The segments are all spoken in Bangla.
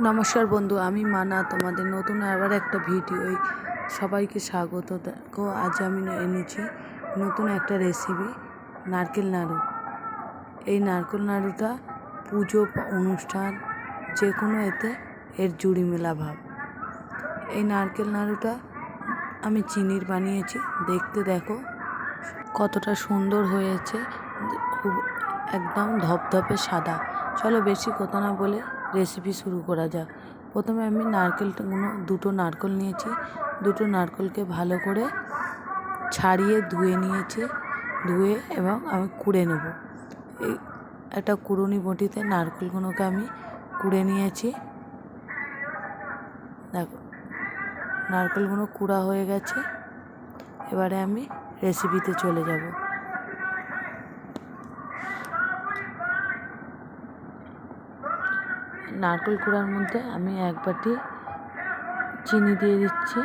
নমস্কার বন্ধু, আমি মানা তোমাদের নতুন আবার একটা ভিডিওয় সবাইকে স্বাগত। দেখো আজ আমি এনেছি নতুন একটা রেসিপি, নারকেল নাড়ু। এই নারকেল নাড়ুটা পুজো অনুষ্ঠান যে কোনো এতে এর জুড়ি মেলা ভাব। এই নারকেল নাড়ুটা আমি চিনির বানিয়েছি, দেখতে দেখো কতটা সুন্দর হয়েছে, খুব একদম ধপধপে সাদা। চলো বেশি কথা না বলে রেসিপি শুরু করা যাক। প্রথমে আমি দুটো নারকেল নিয়েছি। দুটো নারকেলকে ভালো করে ছাড়িয়ে ধুয়ে নিয়েছি, ধুয়ে এবং আমি কুড়ে নেব। এই একটা কুড়ুনি বটিতে নারকেলগুলোকে আমি কুড়ে নিয়েছি। দেখো নারকেলগুলো কুড়া হয়ে গেছে। এবারে আমি রেসিপিতে চলে যাব। নারকেল কুড়ার মধ্যে আমি এক বাটি চিনি দিয়ে দিচ্ছি,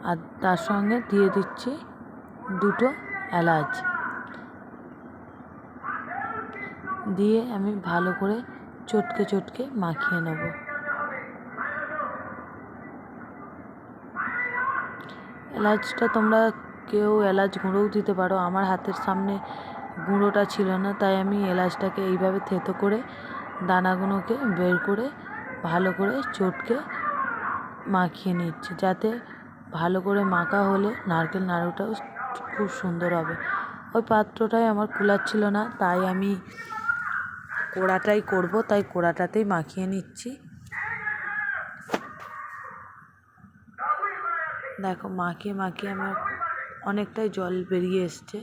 আর তার সঙ্গে দিয়ে দিচ্ছি দুটো এলাচ। দিয়ে আমি ভালো করে চটকে চটকে মাখিয়ে নেব। এলাচটা তোমরা কেউ এলাচ গুঁড়োও দিতে পারো। আমার হাতের সামনে গুঁড়োটা ছিল না, তাই আমি এলাচটাকে এইভাবে থেতো করে দানাগুলোকে বের করে ভালো করে চটকে মাখিয়ে নিচ্ছি, যাতে ভালো করে মাখা হলে নারকেল নাড়ুটাও খুব সুন্দর হবে। ওই পাত্রটাই আমার কুলাচ্ছিল না, তাই আমি কোড়াটাই করব, তাই কোড়াটাতেই মাখিয়ে নিচ্ছি। দেখো মাখিয়ে মাখিয়ে আমার অনেকটাই জল বেরিয়ে এসছে।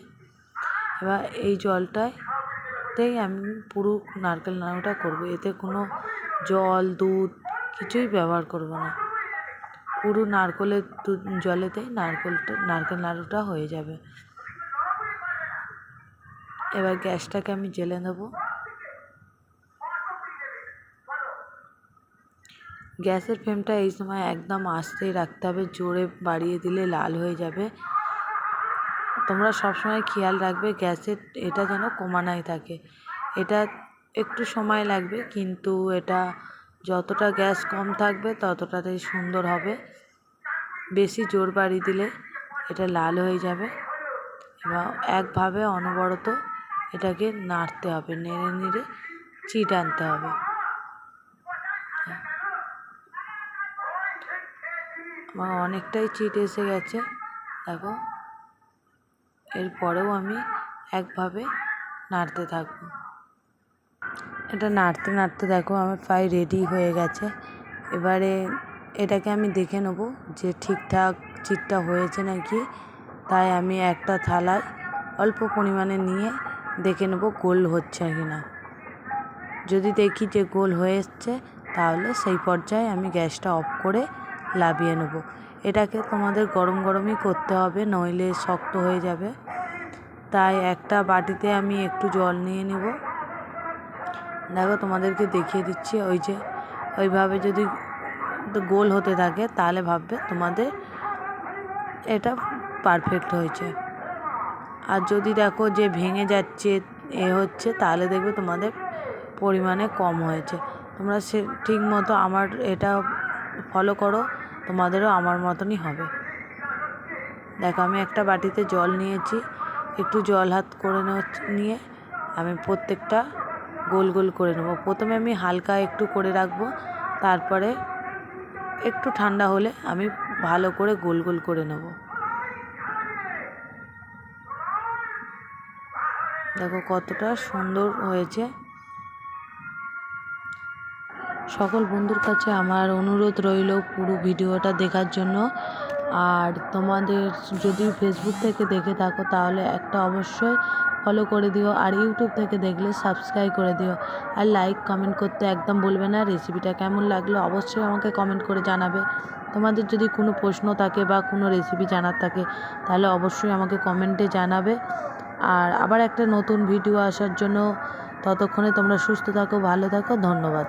এবার এই জলটাতেই আমি পুরো নারকেল নাড়ুটা করব। এতে কোনো জল দুধ কিছুই ব্যবহার করব না। পুরো নারকেলের জলেতেই নারকেল নাড়ুটা হয়ে যাবে। এবার গ্যাসটাকে আমি জ্বেলে নেব। গ্যাসের ফ্লেমটা এই সময় একদম আস্তেই রাখতে হবে, জোরে বাড়িয়ে দিলে লাল হয়ে যাবে। তোমরা সবসময় খেয়াল রাখবে গ্যাসের এটা যেন কমানোই থাকে। এটা একটু সময় লাগবে, কিন্তু এটা যতটা গ্যাস কম থাকবে ততটাই সুন্দর হবে। বেশি জোর বাড়িয়ে দিলে এটা লাল হয়ে যাবে। এবং একভাবে অনবরত এটাকে নাড়তে হবে, নেড়ে নেড়ে চিট আনতে হবে। আমার অনেকটাই চিট এসে গেছে, দেখো। এরপরেও আমি একভাবে নাড়তে থাকবো। এটা নাড়তে নাড়তে দেখো আমার প্রায় রেডি হয়ে গেছে। এবারে এটাকে আমি দেখে নেব যে ঠিকঠাক চিটটা হয়েছে নাকি। তাই আমি একটা থালায় অল্প পরিমাণে নিয়ে দেখে নেব গোল হচ্ছে কি না। যদি দেখি যে গোল হয়ে এসছে, তাহলে সেই পর্যায়ে আমি গ্যাসটা অফ করে নামিয়ে নেব। এটাকে তোমাদের গরম গরমই করতে হবে, নইলে শক্ত হয়ে যাবে। তাই একটা বাটিতে আমি একটু জল নিয়ে নেব। দেখো তোমাদেরকে দেখিয়ে দিচ্ছি, ওইভাবে যদি গোল হতে থাকে তাহলে ভাববে তোমাদের এটা পারফেক্ট হয়েছে। আর যদি দেখো যে ভেঙে যাচ্ছে হচ্ছে, তাহলে দেখবে তোমাদের পরিমাণে কম হয়েছে। তোমরা ঠিক মতো আমার এটা ফলো করো, তোমাদেরও আমার মতনই হবে। দেখো আমি একটা বাটিতে জল নিয়েছি, একটু জল হাত করে নিয়ে আমি প্রত্যেকটা গোল গোল করে নেব। প্রথমে আমি হালকা একটু করে রাখবো, তারপরে একটু ঠান্ডা হলে আমি ভালো করে গোল গোল করে নেব। দেখো কতটা সুন্দর হয়েছে। সকল বন্ধুর কাছে আমার অনুরোধ রইল পুরো ভিডিওটা দেখার জন্য। আর তোমাদের যদি ফেসবুক থেকে দেখে থাকো তাহলে একটা অবশ্যই ফলো করে দিও, আর ইউটিউব থেকে দেখলে সাবস্ক্রাইব করে দিও। আর লাইক কমেন্ট করতে একদম ভুলবে না। রেসিপিটা কেমন লাগলো অবশ্যই আমাকে কমেন্ট করে জানাবে। তোমাদের যদি কোনো প্রশ্ন থাকে বা কোনো রেসিপি জানার থাকে, তাহলে অবশ্যই আমাকে কমেন্টে জানাবে। আর আবার একটা নতুন ভিডিও আসার জন্য ততক্ষণে তোমরা সুস্থ থাকো, ভালো থাকো। ধন্যবাদ।